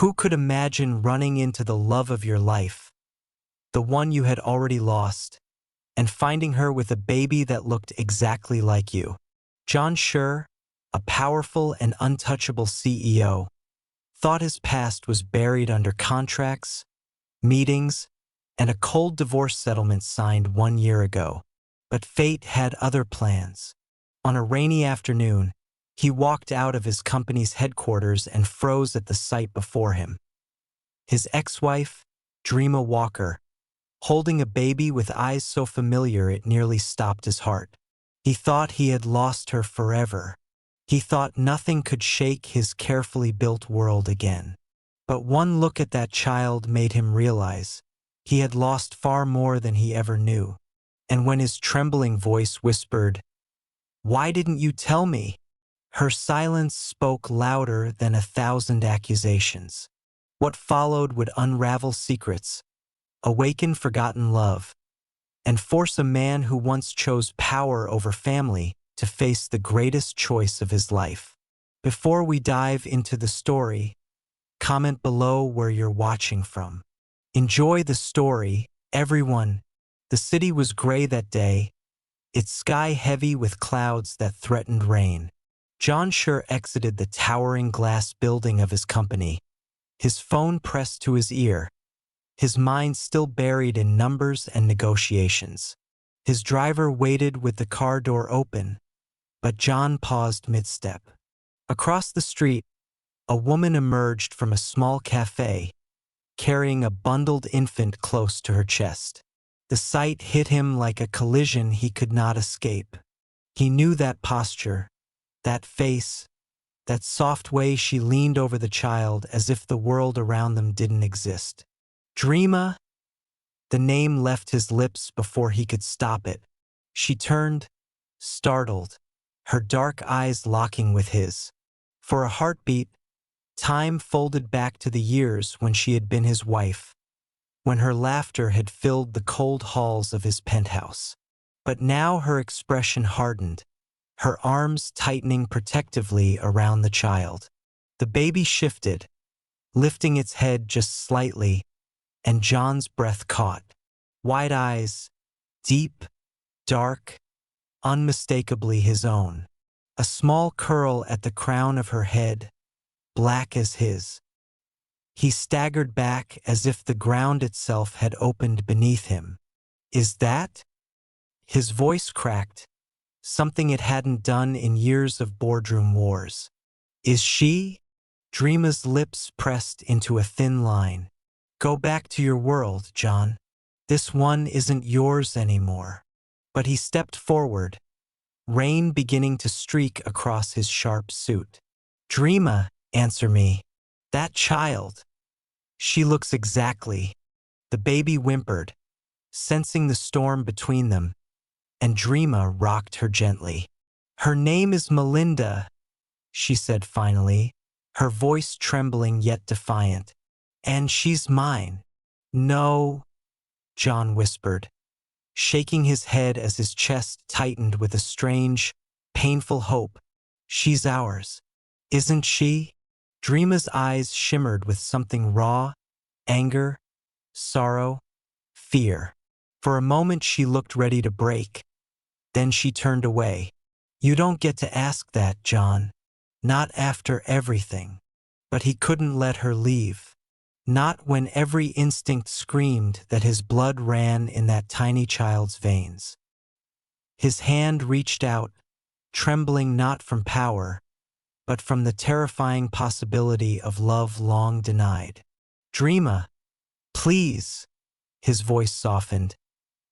Who could imagine running into the love of your life, the one you had already lost, and finding her with a baby that looked exactly like you? John Shi, a powerful and untouchable CEO, thought his past was buried under contracts, meetings, and a cold divorce settlement signed 1 year ago. But fate had other plans. On a rainy afternoon, he walked out of his company's headquarters and froze at the sight before him. His ex-wife, Dreama Walker, holding a baby with eyes so familiar it nearly stopped his heart. He thought he had lost her forever. He thought nothing could shake his carefully built world again. But one look at that child made him realize he had lost far more than he ever knew. And when his trembling voice whispered, "Why didn't you tell me?" her silence spoke louder than 1,000 accusations. What followed would unravel secrets, awaken forgotten love, and force a man who once chose power over family to face the greatest choice of his life. Before we dive into the story, comment below where you're watching from. Enjoy the story, everyone. The city was gray that day, its sky heavy with clouds that threatened rain. John Shi exited the towering glass building of his company, his phone pressed to his ear, his mind still buried in numbers and negotiations. His driver waited with the car door open, but John paused mid-step. Across the street, a woman emerged from a small cafe, carrying a bundled infant close to her chest. The sight hit him like a collision he could not escape. He knew that posture, that face, that soft way she leaned over the child as if the world around them didn't exist. Dreama? The name left his lips before he could stop it. She turned, startled, her dark eyes locking with his. For a heartbeat, time folded back to the years when she had been his wife, when her laughter had filled the cold halls of his penthouse. But now her expression hardened, her arms tightening protectively around the child. The baby shifted, lifting its head just slightly, and John's breath caught. Wide eyes, deep, dark, unmistakably his own. A small curl at the crown of her head, black as his. He staggered back as if the ground itself had opened beneath him. "Is that?" His voice cracked, something it hadn't done in years of boardroom wars. "Is she?" Dreama's lips pressed into a thin line. "Go back to your world, John. This one isn't yours anymore." But he stepped forward, rain beginning to streak across his sharp suit. "Dreama, answer me. That child. She looks exactly." The baby whimpered, sensing the storm between them, and Dreama rocked her gently. "Her name is Melinda," she said finally, her voice trembling yet defiant. "And she's mine." "No," John whispered, shaking his head as his chest tightened with a strange, painful hope. "She's ours. Isn't she?" Dreama's eyes shimmered with something raw, anger, sorrow, fear. For a moment she looked ready to break. Then she turned away. "You don't get to ask that, John. Not after everything." But he couldn't let her leave. Not when every instinct screamed that his blood ran in that tiny child's veins. His hand reached out, trembling not from power, but from the terrifying possibility of love long denied. "Dreama, please." His voice softened.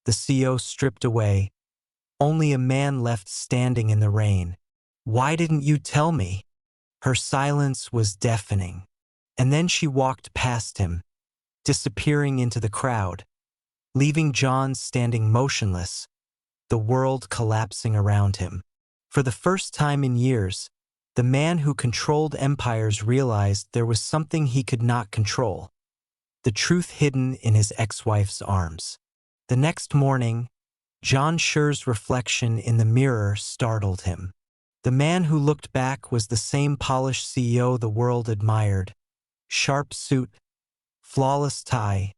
The CO stripped away, only a man left standing in the rain. "Why didn't you tell me?" Her silence was deafening. And then she walked past him, disappearing into the crowd, leaving John standing motionless, the world collapsing around him. For the first time in years, the man who controlled empires realized there was something he could not control, the truth hidden in his ex-wife's arms. The next morning, John Shi's reflection in the mirror startled him. The man who looked back was the same polished CEO the world admired, Sharp suit, flawless tie,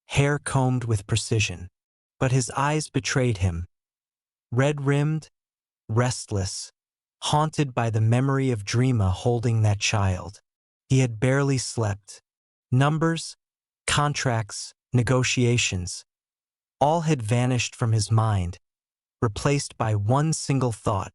hair combed with precision. But his eyes betrayed him. Red-rimmed, restless, haunted by the memory of Dreama holding that child. He had barely slept. Numbers, contracts, negotiations, all had vanished from his mind, replaced by one single thought.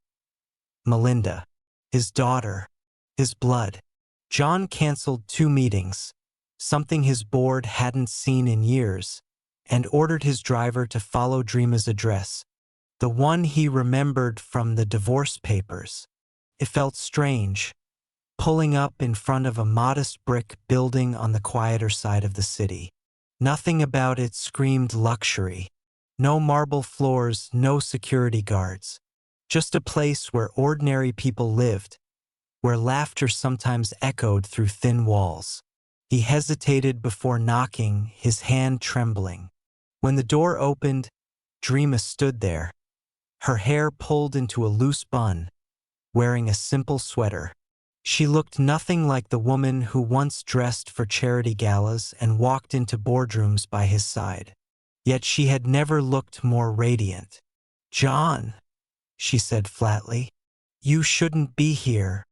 Melinda, his daughter, his blood. John canceled 2 meetings, something his board hadn't seen in years, and ordered his driver to follow Dreama's address, the one he remembered from the divorce papers. It felt strange, pulling up in front of a modest brick building on the quieter side of the city. Nothing about it screamed luxury. No marble floors, no security guards. Just a place where ordinary people lived, where laughter sometimes echoed through thin walls. He hesitated before knocking, his hand trembling. When the door opened, Dreama stood there, her hair pulled into a loose bun, wearing a simple sweater. She looked nothing like the woman who once dressed for charity galas and walked into boardrooms by his side. Yet she had never looked more radiant. "John," she said flatly, "you shouldn't be here.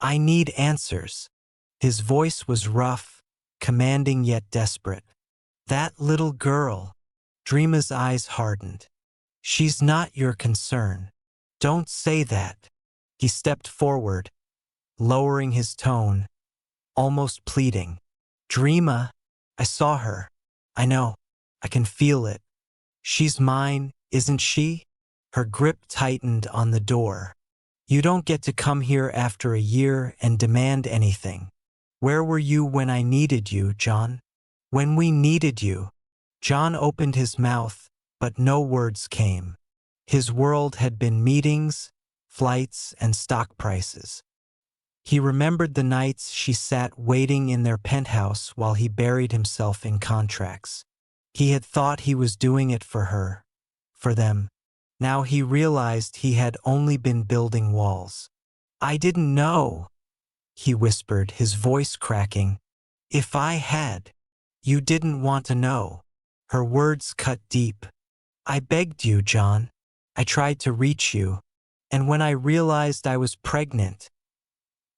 I need answers." His voice was rough, commanding yet desperate. "That little girl." Dreama's eyes hardened. "She's not your concern. Don't say that." He stepped forward, lowering his tone, almost pleading. "Dreama, I saw her. I know. I can feel it. She's mine, isn't she?" Her grip tightened on the door. "You don't get to come here after a year and demand anything. Where were you when I needed you, John? When we needed you?" John opened his mouth, but no words came. His world had been meetings, flights, and stock prices. He remembered the nights she sat waiting in their penthouse while he buried himself in contracts. He had thought he was doing it for her, for them. Now he realized he had only been building walls. "I didn't know," he whispered, his voice cracking. "If I had, you didn't want to know." Her words cut deep. "I begged you, John. I tried to reach you. And when I realized I was pregnant..."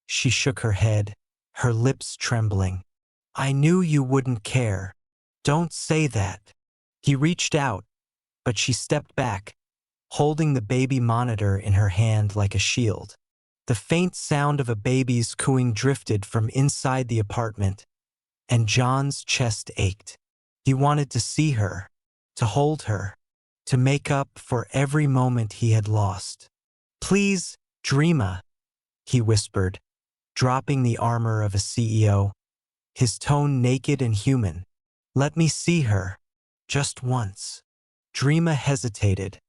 She shook her head, her lips trembling. "I knew you wouldn't care. Don't say that." He reached out, but she stepped back, holding the baby monitor in her hand like a shield. The faint sound of a baby's cooing drifted from inside the apartment, and John's chest ached. He wanted to see her, to hold her, to make up for every moment he had lost. "Please, Dreama," he whispered, dropping the armor of a CEO, his tone naked and human. "Let me see her, just once." Dreama hesitated,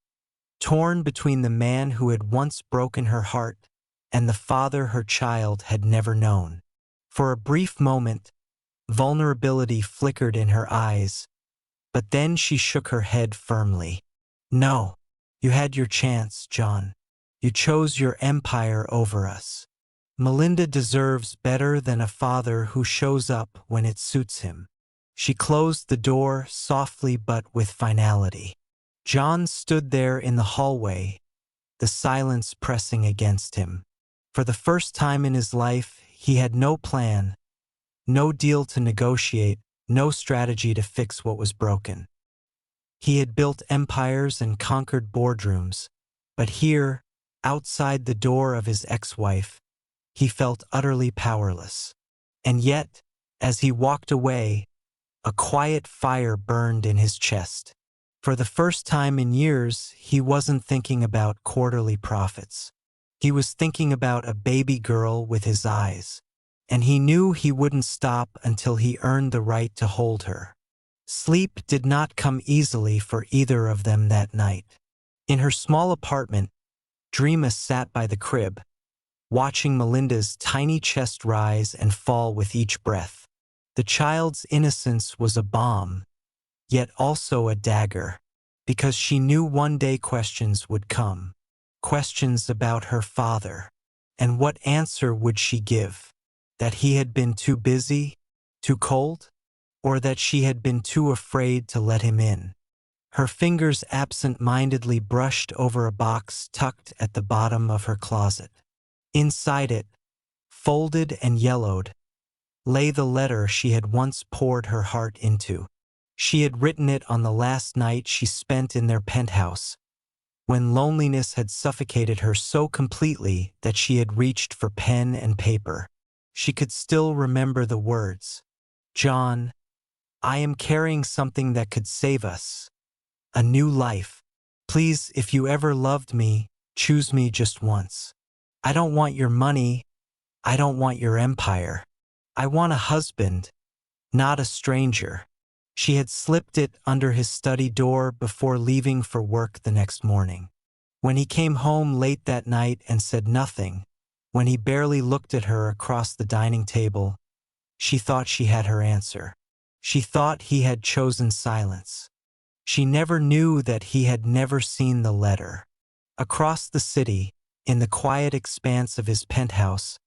torn between the man who had once broken her heart and the father her child had never known. For a brief moment, vulnerability flickered in her eyes, but then she shook her head firmly. "No, you had your chance, John. You chose your empire over us. Melinda deserves better than a father who shows up when it suits him." She closed the door softly but with finality. John stood there in the hallway, the silence pressing against him. For the first time in his life, he had no plan, no deal to negotiate, no strategy to fix what was broken. He had built empires and conquered boardrooms, but here, outside the door of his ex-wife, he felt utterly powerless. And yet, as he walked away, a quiet fire burned in his chest. For the first time in years, he wasn't thinking about quarterly profits. He was thinking about a baby girl with his eyes, and he knew he wouldn't stop until he earned the right to hold her. Sleep did not come easily for either of them that night. In her small apartment, Dreama sat by the crib, watching Melinda's tiny chest rise and fall with each breath. The child's innocence was a bomb, yet also a dagger, because she knew one day questions would come. Questions about her father. And what answer would she give? That he had been too busy? Too cold? Or that she had been too afraid to let him in? Her fingers absent-mindedly brushed over a box tucked at the bottom of her closet. Inside it, folded and yellowed, lay the letter she had once poured her heart into. She had written it on the last night she spent in their penthouse, when loneliness had suffocated her so completely that she had reached for pen and paper. She could still remember the words. John, I am carrying something that could save us. A new life. Please, if you ever loved me, choose me just once. I don't want your money. I don't want your empire. I want a husband, not a stranger. She had slipped it under his study door before leaving for work the next morning. When he came home late that night and said nothing, when he barely looked at her across the dining table, she thought she had her answer. She thought he had chosen silence. She never knew that he had never seen the letter. Across the city, in the quiet expanse of his penthouse,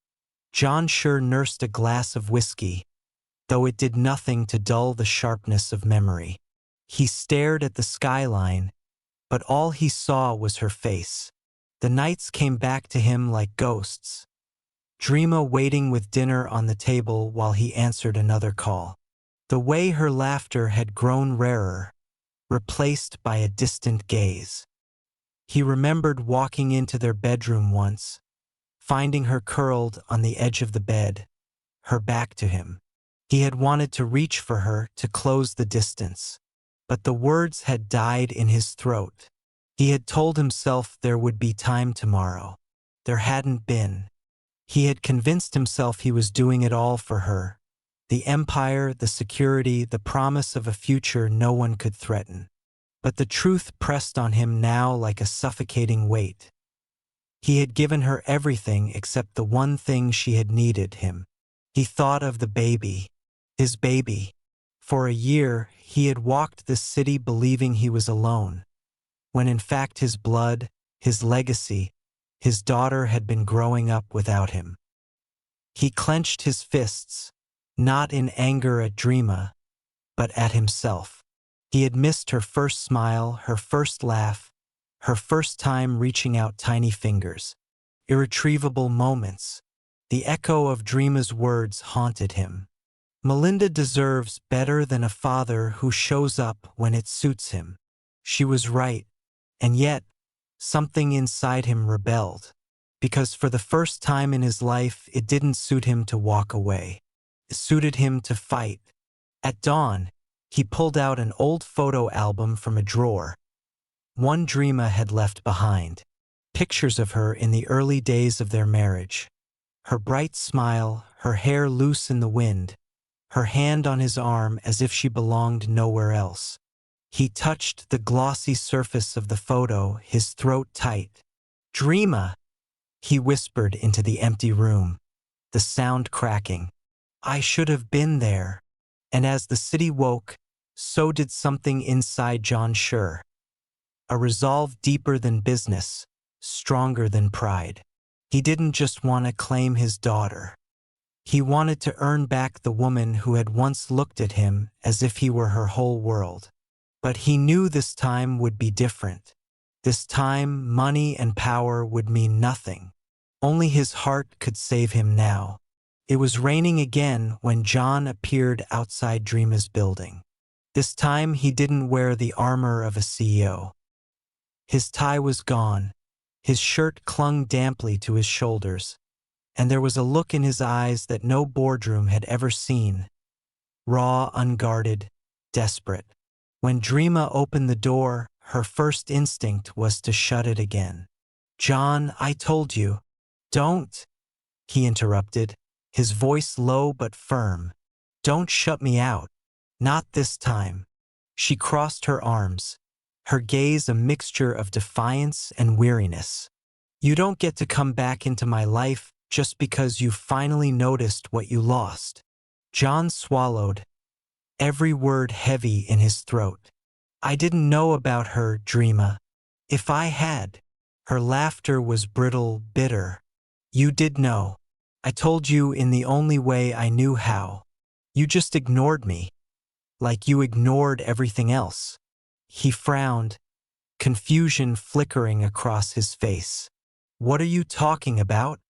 John Shi nursed a glass of whiskey, though it did nothing to dull the sharpness of memory. He stared at the skyline, but all he saw was her face. The nights came back to him like ghosts. Dreama waiting with dinner on the table while he answered another call. The way her laughter had grown rarer, replaced by a distant gaze. He remembered walking into their bedroom once, finding her curled on the edge of the bed, her back to him. He had wanted to reach for her to close the distance, but the words had died in his throat. He had told himself there would be time tomorrow. There hadn't been. He had convinced himself he was doing it all for her. The empire, the security, the promise of a future no one could threaten. But the truth pressed on him now like a suffocating weight. He had given her everything except the one thing she had needed him. He thought of the baby. His baby. For a year, he had walked this city believing he was alone, when in fact his blood, his legacy, his daughter had been growing up without him. He clenched his fists, not in anger at Dreama, but at himself. He had missed her first smile, her first laugh, her first time reaching out tiny fingers. Irretrievable moments. The echo of Dreama's words haunted him. Melinda deserves better than a father who shows up when it suits him. She was right, and yet, something inside him rebelled, because for the first time in his life it didn't suit him to walk away. It suited him to fight. At dawn, he pulled out an old photo album from a drawer. One Dreama had left behind. Pictures of her in the early days of their marriage. Her bright smile, her hair loose in the wind, her hand on his arm as if she belonged nowhere else. He touched the glossy surface of the photo, his throat tight. "Dreama," he whispered into the empty room, the sound cracking. "I should have been there." And as the city woke, so did something inside John Shi. A resolve deeper than business, stronger than pride. He didn't just want to claim his daughter. He wanted to earn back the woman who had once looked at him as if he were her whole world. But he knew this time would be different. This time, money and power would mean nothing. Only his heart could save him now. It was raining again when John appeared outside Dreama's building. This time he didn't wear the armor of a CEO. His tie was gone. His shirt clung damply to his shoulders, and there was a look in his eyes that no boardroom had ever seen. Raw, unguarded, desperate. When Dreama opened the door, her first instinct was to shut it again. "John, I told you." "Don't," he interrupted, his voice low but firm. "Don't shut me out. Not this time." She crossed her arms, her gaze a mixture of defiance and weariness. "You don't get to come back into my life just because you finally noticed what you lost." John swallowed, every word heavy in his throat. "I didn't know about her, Dreama. If I had." Her laughter was brittle, bitter. "You did know. I told you in the only way I knew how. You just ignored me, like you ignored everything else." He frowned, confusion flickering across his face. "What are you talking about?"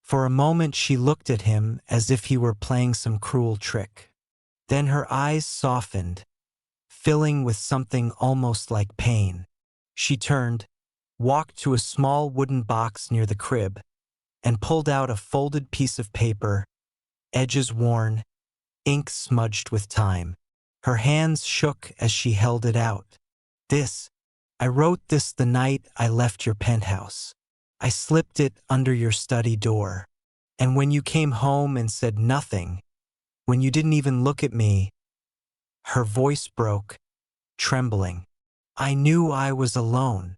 For a moment she looked at him as if he were playing some cruel trick. Then her eyes softened, filling with something almost like pain. She turned, walked to a small wooden box near the crib, and pulled out a folded piece of paper, edges worn, ink smudged with time. Her hands shook as she held it out. I wrote this the night I left your penthouse. I slipped it under your study door. And when you came home and said nothing, when you didn't even look at me," her voice broke, trembling, "I knew I was alone."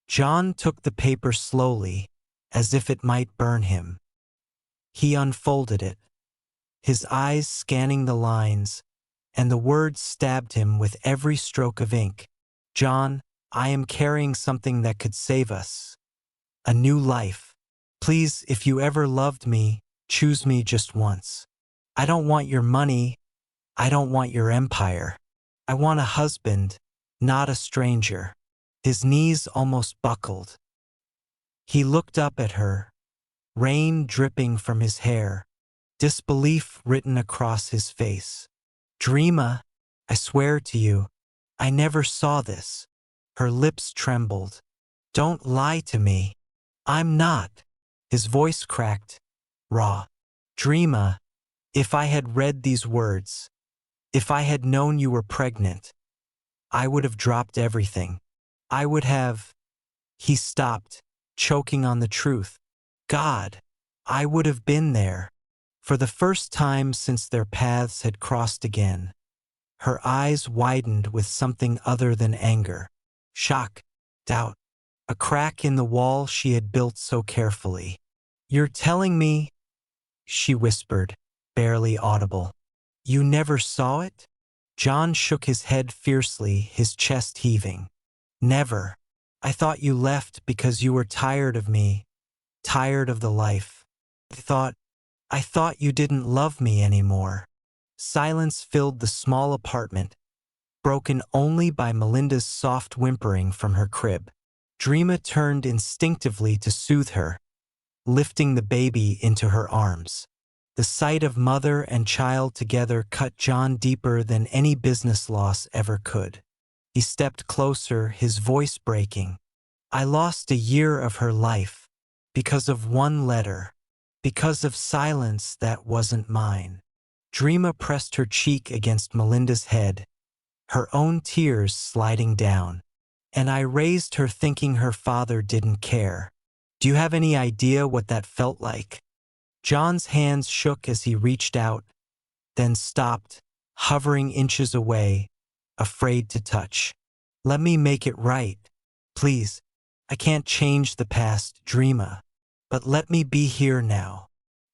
John took the paper slowly, as if it might burn him. He unfolded it, his eyes scanning the lines, and the words stabbed him with every stroke of ink. "John, I am carrying something that could save us. A new life. Please, if you ever loved me, choose me just once. I don't want your money. I don't want your empire. I want a husband, not a stranger." His knees almost buckled. He looked up at her, rain dripping from his hair, disbelief written across his face. "Dreama, I swear to you, I never saw this." Her lips trembled. "Don't lie to me. I'm not." His voice cracked, raw. "Dreama, if I had read these words, if I had known you were pregnant, I would have dropped everything. I would have—" He stopped, choking on the truth. "God, I would have been there." For the first time since their paths had crossed again, her eyes widened with something other than anger. Shock, doubt, a crack in the wall she had built so carefully. "You're telling me," she whispered, barely audible, "you never saw it?" John shook his head fiercely, his chest heaving. "Never. I thought you left because you were tired of me, tired of the life. I thought you didn't love me anymore." Silence filled the small apartment, broken only by Melinda's soft whimpering from her crib. Dreama turned instinctively to soothe her, lifting the baby into her arms. The sight of mother and child together cut John deeper than any business loss ever could. He stepped closer, his voice breaking. "I lost a year of her life, because of one letter, because of silence that wasn't mine." Dreama pressed her cheek against Melinda's head, her own tears sliding down. "And I raised her thinking her father didn't care. Do you have any idea what that felt like?" John's hands shook as he reached out, then stopped, hovering inches away, afraid to touch. "Let me make it right. Please. I can't change the past, Dreama. But let me be here now."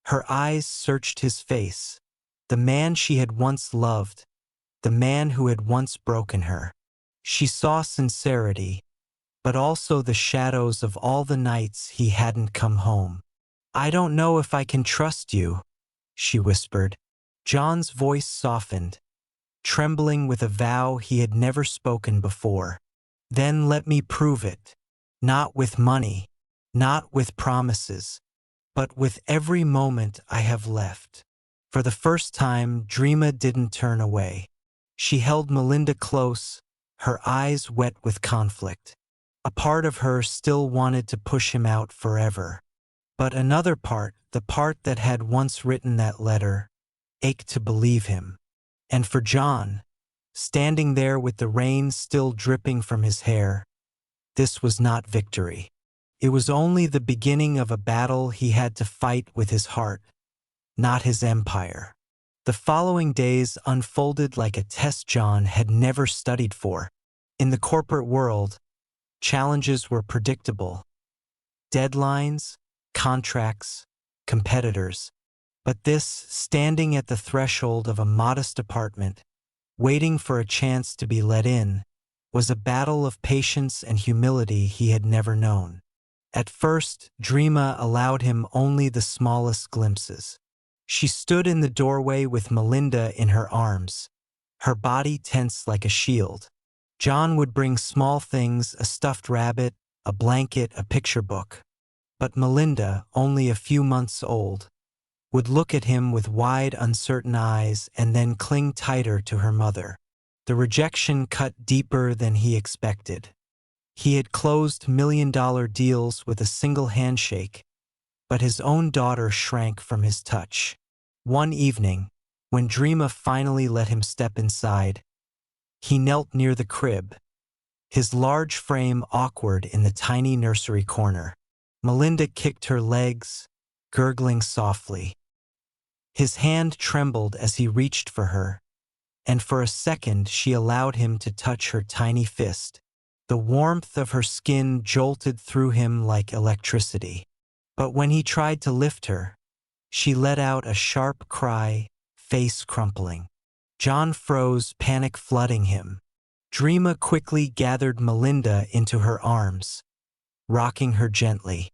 Her eyes searched his face, the man she had once loved, the man who had once broken her. She saw sincerity, but also the shadows of all the nights he hadn't come home. "I don't know if I can trust you," she whispered. John's voice softened, trembling with a vow he had never spoken before. "Then let me prove it. Not with money, not with promises, but with every moment I have left." For the first time, Dreama didn't turn away. She held Melinda close, her eyes wet with conflict. A part of her still wanted to push him out forever. But another part, the part that had once written that letter, ached to believe him. And for John, standing there with the rain still dripping from his hair, this was not victory. It was only the beginning of a battle he had to fight with his heart, not his empire. The following days unfolded like a test John had never studied for. In the corporate world, challenges were predictable. Deadlines, contracts, competitors. But this, standing at the threshold of a modest apartment, waiting for a chance to be let in, was a battle of patience and humility he had never known. At first, Dreama allowed him only the smallest glimpses. She stood in the doorway with Melinda in her arms, her body tense like a shield. John would bring small things, a stuffed rabbit, a blanket, a picture book. But Melinda, only a few months old, would look at him with wide, uncertain eyes and then cling tighter to her mother. The rejection cut deeper than he expected. He had closed million-dollar deals with a single handshake, but his own daughter shrank from his touch. One evening, when Dreama finally let him step inside, he knelt near the crib, his large frame awkward in the tiny nursery corner. Melinda kicked her legs, gurgling softly. His hand trembled as he reached for her, and for a second she allowed him to touch her tiny fist. The warmth of her skin jolted through him like electricity. But when he tried to lift her, she let out a sharp cry, face crumpling. John froze, panic flooding him. Dreama quickly gathered Melinda into her arms, rocking her gently.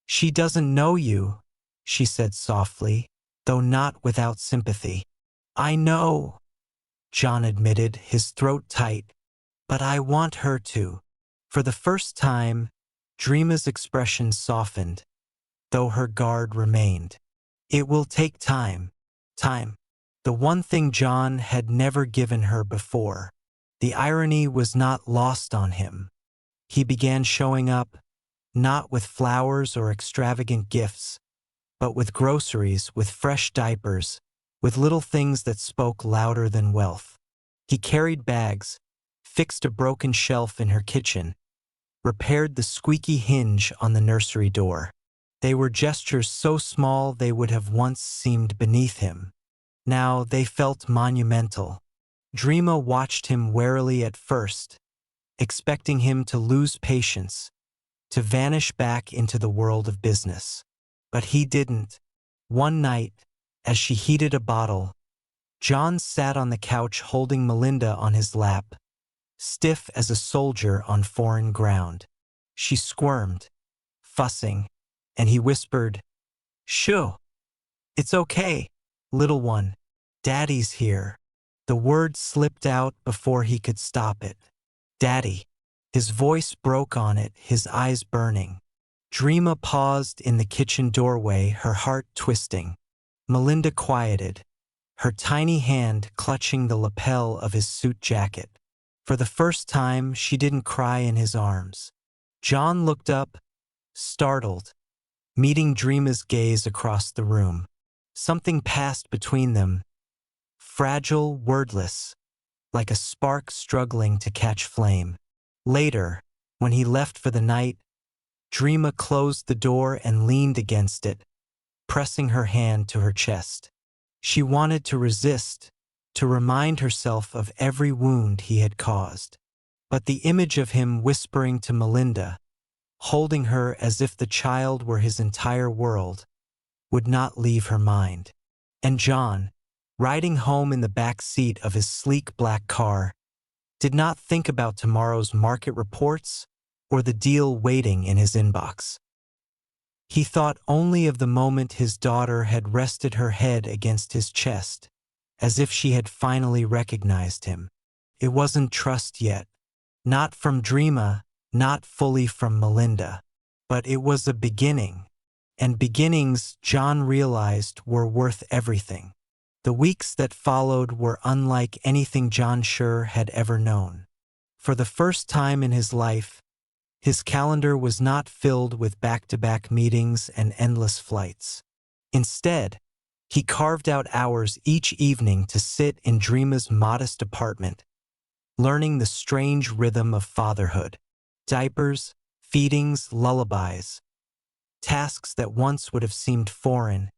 "She doesn't know you," she said softly, though not without sympathy. "I know," John admitted, his throat tight, "but I want her to." For the first time, Dreama's expression softened, though her guard remained. "It will take time. Time." The one thing John had never given her before. The irony was not lost on him. He began showing up, not with flowers or extravagant gifts, but with groceries, with fresh diapers, with little things that spoke louder than wealth. He carried bags, fixed a broken shelf in her kitchen, repaired the squeaky hinge on the nursery door. They were gestures so small they would have once seemed beneath him. Now they felt monumental. Dreama watched him warily at first, expecting him to lose patience, to vanish back into the world of business. But he didn't. One night, as she heated a bottle, John sat on the couch holding Melinda on his lap, stiff as a soldier on foreign ground. She squirmed, fussing, and he whispered, "Shoo, it's okay, little one. Daddy's here." The word slipped out before he could stop it. "Daddy." His voice broke on it, his eyes burning. Dreama paused in the kitchen doorway, her heart twisting. Melinda quieted, her tiny hand clutching the lapel of his suit jacket. For the first time, she didn't cry in his arms. John looked up, startled, meeting Dreama's gaze across the room. Something passed between them, fragile, wordless, like a spark struggling to catch flame. Later, when he left for the night, Dreama closed the door and leaned against it, pressing her hand to her chest. She wanted to resist, to remind herself of every wound he had caused. But the image of him whispering to Melinda, holding her as if the child were his entire world, would not leave her mind. And John, riding home in the back seat of his sleek black car, did not think about tomorrow's market reports or the deal waiting in his inbox. He thought only of the moment his daughter had rested her head against his chest, as if she had finally recognized him. It wasn't trust yet, not from Dreama, not fully from Melinda, but it was a beginning, and beginnings, John realized, were worth everything. The weeks that followed were unlike anything John Shi had ever known. For the first time in his life, his calendar was not filled with back-to-back meetings and endless flights. Instead, he carved out hours each evening to sit in Dreama's modest apartment, learning the strange rhythm of fatherhood. Diapers, feedings, lullabies. Tasks that once would have seemed foreign,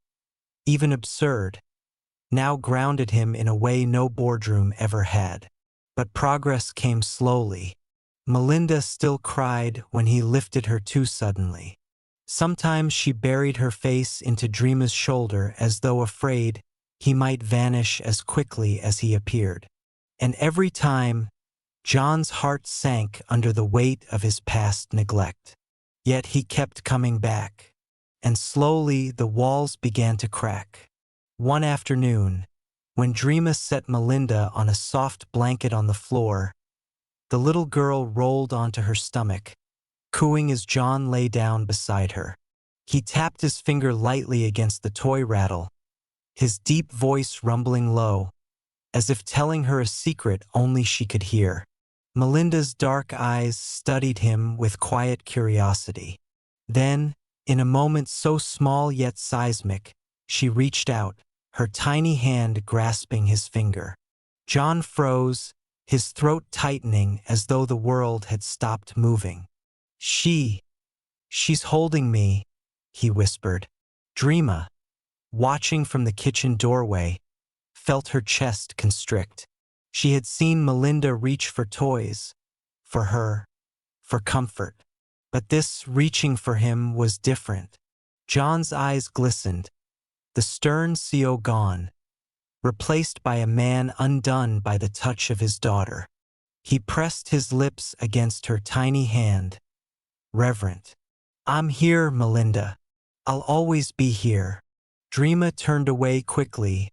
even absurd, now grounded him in a way no boardroom ever had. But progress came slowly. Melinda still cried when he lifted her too suddenly. Sometimes she buried her face into Dreama's shoulder as though afraid he might vanish as quickly as he appeared. And every time, John's heart sank under the weight of his past neglect. Yet he kept coming back, and slowly the walls began to crack. One afternoon, when Dreama set Melinda on a soft blanket on the floor, the little girl rolled onto her stomach, cooing as John lay down beside her. He tapped his finger lightly against the toy rattle, his deep voice rumbling low, as if telling her a secret only she could hear. Melinda's dark eyes studied him with quiet curiosity. Then, in a moment so small yet seismic, she reached out, her tiny hand grasping his finger. John froze, his throat tightening as though the world had stopped moving. She's holding me, he whispered. Dreama, watching from the kitchen doorway, felt her chest constrict. She had seen Melinda reach for toys, for her, for comfort. But this reaching for him was different. John's eyes glistened, the stern CO gone, replaced by a man undone by the touch of his daughter. He pressed his lips against her tiny hand, reverent. I'm here, Melinda. I'll always be here. Dreama turned away quickly,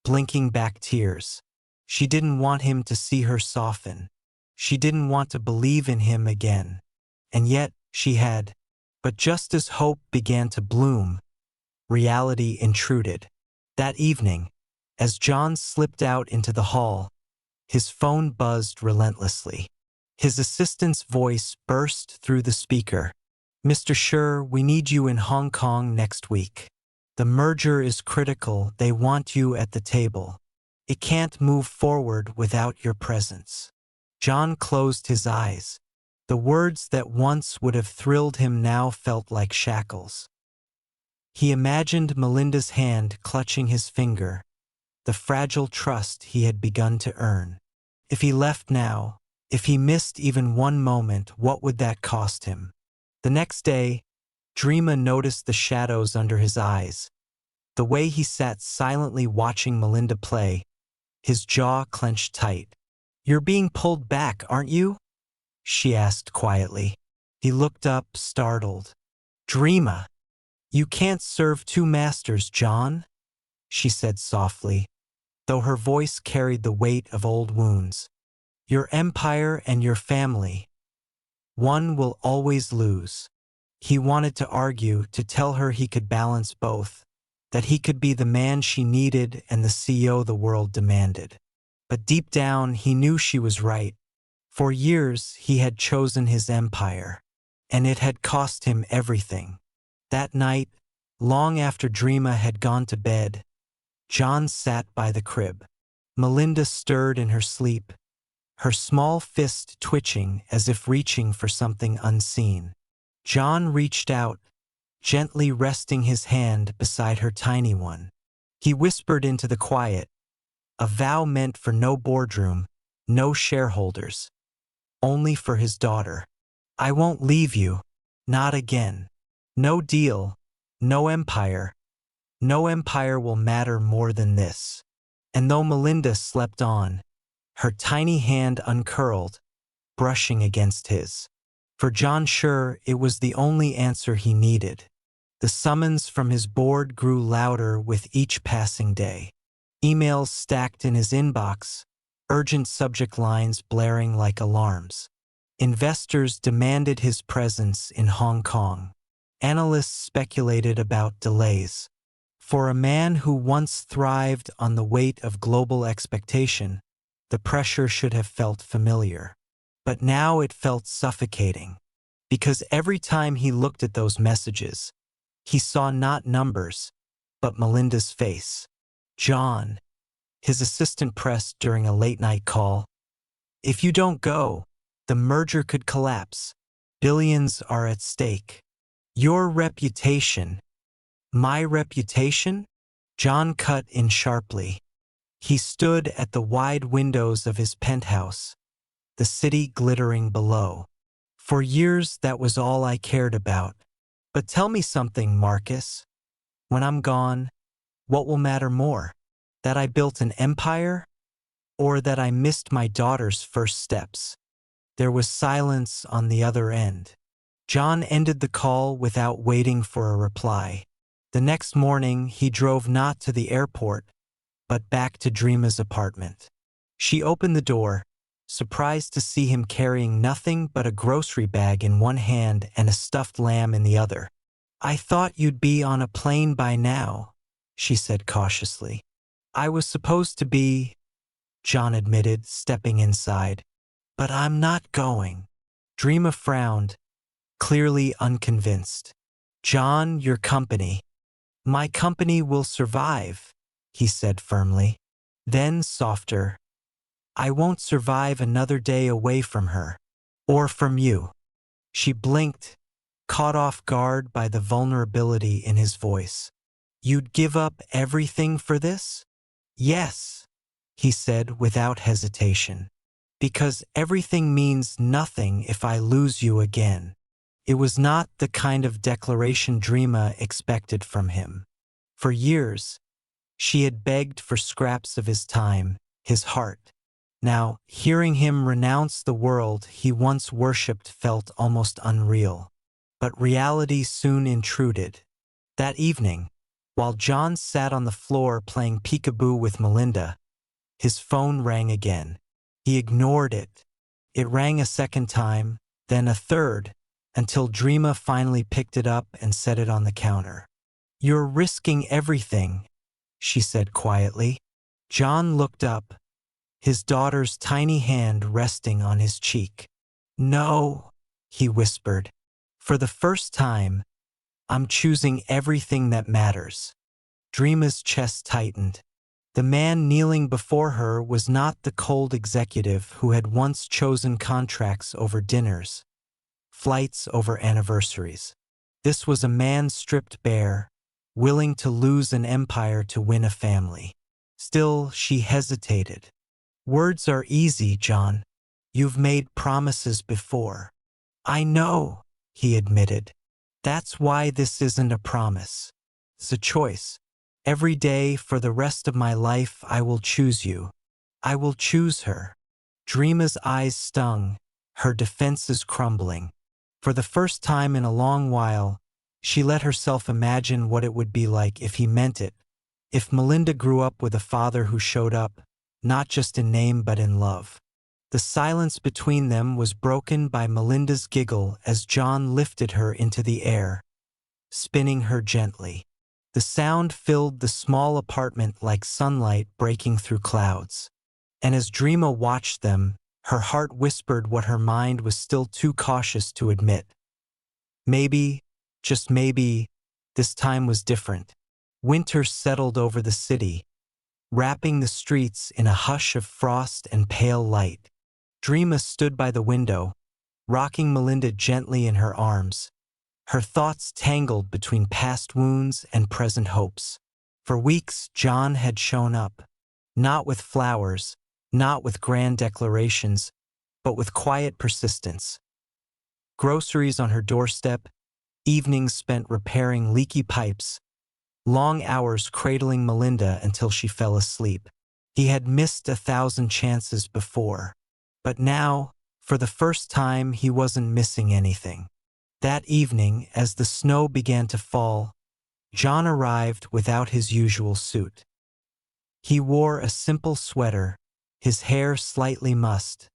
blinking back tears. She didn't want him to see her soften. She didn't want to believe in him again. And yet, she had. But just as hope began to bloom, reality intruded. That evening, as John slipped out into the hall, his phone buzzed relentlessly. His assistant's voice burst through the speaker. Mr. Shi, we need you in Hong Kong next week. The merger is critical. They want you at the table. It can't move forward without your presence. John closed his eyes. The words that once would have thrilled him now felt like shackles. He imagined Melinda's hand clutching his finger, the fragile trust he had begun to earn. If he left now, if he missed even one moment, what would that cost him? The next day, Dreama noticed the shadows under his eyes, the way he sat silently watching Melinda play, his jaw clenched tight. You're being pulled back, aren't you? She asked quietly. He looked up, startled. Dreama, you can't serve two masters, John, she said softly, though her voice carried the weight of old wounds. Your empire and your family. One will always lose. He wanted to argue, to tell her he could balance both, that he could be the man she needed and the CEO the world demanded. But deep down, he knew she was right. For years, he had chosen his empire, and it had cost him everything. That night, long after Dreama had gone to bed, John sat by the crib. Melinda stirred in her sleep, her small fist twitching as if reaching for something unseen. John reached out, gently resting his hand beside her tiny one. He whispered into the quiet, a vow meant for no boardroom, no shareholders, only for his daughter. I won't leave you, not again. No deal, no empire. No empire will matter more than this. And though Melinda slept on, her tiny hand uncurled, brushing against his. For John Shi, it was the only answer he needed. The summons from his board grew louder with each passing day. Emails stacked in his inbox, urgent subject lines blaring like alarms. Investors demanded his presence in Hong Kong. Analysts speculated about delays. For a man who once thrived on the weight of global expectation, the pressure should have felt familiar. But now it felt suffocating, because every time he looked at those messages, he saw not numbers, but Melinda's face. John, his assistant pressed during a late-night call. If you don't go, the merger could collapse. Billions are at stake. Your reputation. My reputation? John cut in sharply. He stood at the wide windows of his penthouse, the city glittering below. For years, that was all I cared about. But tell me something, Marcus. When I'm gone, what will matter more? That I built an empire? Or that I missed my daughter's first steps? There was silence on the other end. John ended the call without waiting for a reply. The next morning, he drove not to the airport, but back to Dreama's apartment. She opened the door, surprised to see him carrying nothing but a grocery bag in one hand and a stuffed lamb in the other. "I thought you'd be on a plane by now," she said cautiously. "I was supposed to be," John admitted, stepping inside. "But I'm not going." Dreama frowned, clearly unconvinced. "John, your company." "My company will survive," he said firmly. Then, softer, "I won't survive another day away from her. Or from you." She blinked, caught off guard by the vulnerability in his voice. "You'd give up everything for this?" "Yes," he said without hesitation. "Because everything means nothing if I lose you again." It was not the kind of declaration Dreama expected from him. For years, she had begged for scraps of his time, his heart. Now, hearing him renounce the world he once worshipped felt almost unreal. But reality soon intruded. That evening, while John sat on the floor playing peekaboo with Melinda, his phone rang again. He ignored it. It rang a second time, then a third, until Dreama finally picked it up and set it on the counter. "You're risking everything," she said quietly. John looked up, his daughter's tiny hand resting on his cheek. "No," he whispered. "For the first time, I'm choosing everything that matters." Dreama's chest tightened. The man kneeling before her was not the cold executive who had once chosen contracts over dinners, flights over anniversaries. This was a man stripped bare, willing to lose an empire to win a family. Still, she hesitated. "Words are easy, John. You've made promises before." "I know," he admitted. "That's why this isn't a promise. It's a choice. Every day for the rest of my life I will choose you. I will choose her." Dreama's eyes stung, her defenses crumbling. For the first time in a long while, she let herself imagine what it would be like if he meant it, if Melinda grew up with a father who showed up, not just in name but in love. The silence between them was broken by Melinda's giggle as John lifted her into the air, spinning her gently. The sound filled the small apartment like sunlight breaking through clouds. And as Dreama watched them, her heart whispered what her mind was still too cautious to admit. Maybe, just maybe, this time was different. Winter settled over the city, wrapping the streets in a hush of frost and pale light. Dreama stood by the window, rocking Melinda gently in her arms, her thoughts tangled between past wounds and present hopes. For weeks, John had shown up, not with flowers, not with grand declarations, but with quiet persistence. Groceries on her doorstep, evenings spent repairing leaky pipes, long hours cradling Melinda until she fell asleep. He had missed 1,000 chances before, but now, for the first time, he wasn't missing anything. That evening, as the snow began to fall, John arrived without his usual suit. He wore a simple sweater, his hair slightly mussed,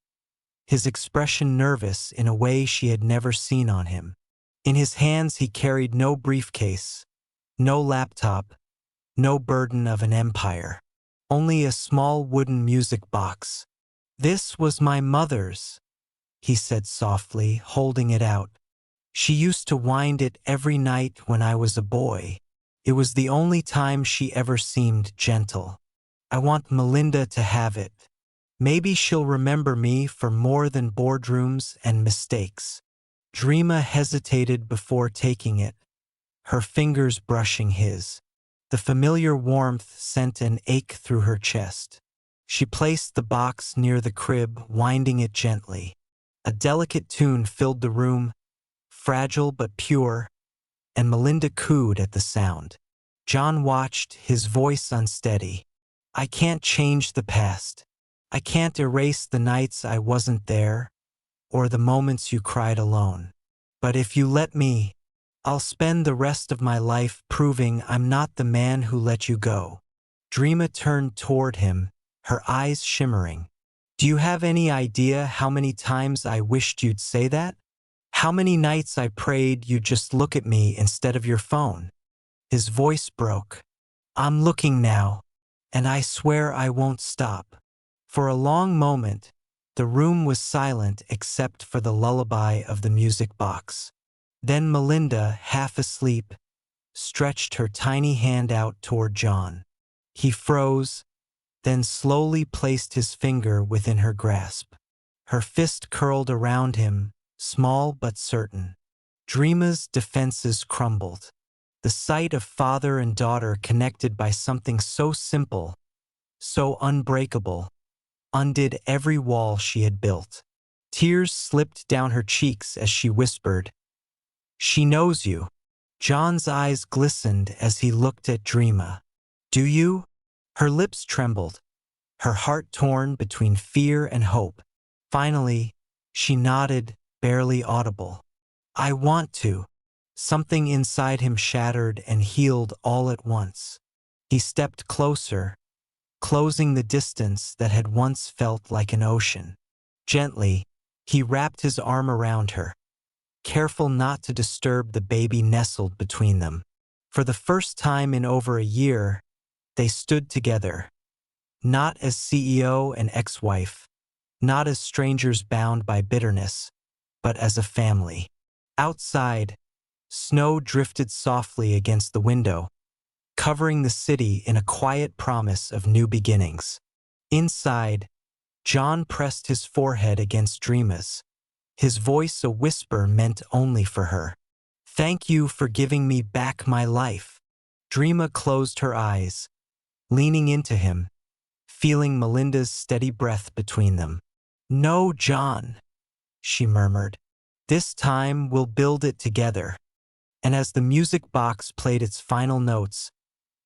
his expression nervous in a way she had never seen on him. In his hands he carried no briefcase, no laptop, no burden of an empire, only a small wooden music box. "This was my mother's," he said softly, holding it out. "She used to wind it every night when I was a boy. It was the only time she ever seemed gentle. I want Melinda to have it. Maybe she'll remember me for more than boardrooms and mistakes." Dreama hesitated before taking it, her fingers brushing his. The familiar warmth sent an ache through her chest. She placed the box near the crib, winding it gently. A delicate tune filled the room, fragile but pure, and Melinda cooed at the sound. John watched, his voice unsteady. "I can't change the past. I can't erase the nights I wasn't there, or the moments you cried alone. But if you let me, I'll spend the rest of my life proving I'm not the man who let you go. Dreama turned toward him, her eyes shimmering. Do you have any idea how many times I wished you'd say that? How many nights I prayed you'd just look at me instead of your phone? His voice broke. I'm looking now, and I swear I won't stop. For a long moment, the room was silent except for the lullaby of the music box. Then Melinda, half asleep, stretched her tiny hand out toward John. He froze, then slowly placed his finger within her grasp. Her fist curled around him, small but certain. Dreama's defenses crumbled. The sight of father and daughter connected by something so simple, so unbreakable, undid every wall she had built. Tears slipped down her cheeks as she whispered, "She knows you." John's eyes glistened as he looked at Dreama. "Do you?" Her lips trembled, her heart torn between fear and hope. Finally, she nodded, barely audible. "I want to." Something inside him shattered and healed all at once. He stepped closer, closing the distance that had once felt like an ocean. Gently, he wrapped his arm around her, careful not to disturb the baby nestled between them. For the first time in over a year, they stood together, not as CEO and ex-wife, not as strangers bound by bitterness, but as a family. Outside, snow drifted softly against the window, covering the city in a quiet promise of new beginnings. Inside, John pressed his forehead against Dreama's, his voice a whisper meant only for her. "Thank you for giving me back my life." Dreama closed her eyes, leaning into him, feeling Melinda's steady breath between them. "No, John," she murmured. "This time we'll build it together." And as the music box played its final notes,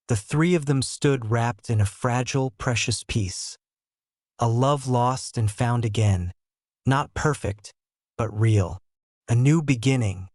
the three of them stood wrapped in a fragile, precious peace. A love lost and found again, not perfect, but real. A new beginning,